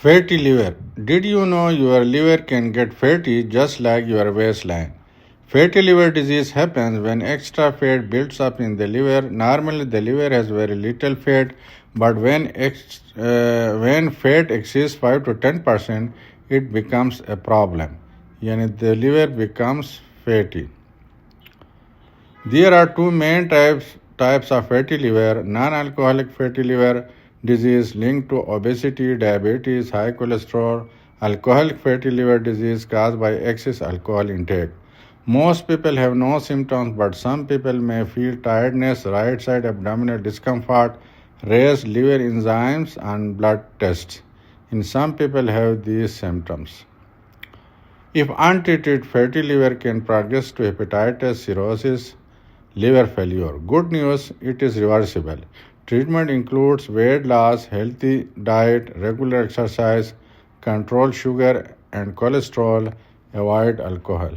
Fatty liver. Did you know your liver can get fatty just like your waistline? Fatty liver disease happens when extra fat builds up in the liver. Normally, the liver has very little fat, but when fat exceeds 5 to 10%, it becomes a problem. Yani the liver becomes fatty. There are two main types of fatty liver: non-alcoholic fatty liver disease linked to obesity, diabetes, high cholesterol; alcoholic fatty liver disease caused by excess alcohol intake. Most people have no symptoms, but some people may feel tiredness, right side abdominal discomfort, raised liver enzymes, and blood tests. In some people have these symptoms. If untreated, fatty liver can progress to hepatitis, cirrhosis, liver failure. Good news, it is reversible. Treatment includes weight loss, healthy diet, regular exercise, control sugar and cholesterol, avoid alcohol.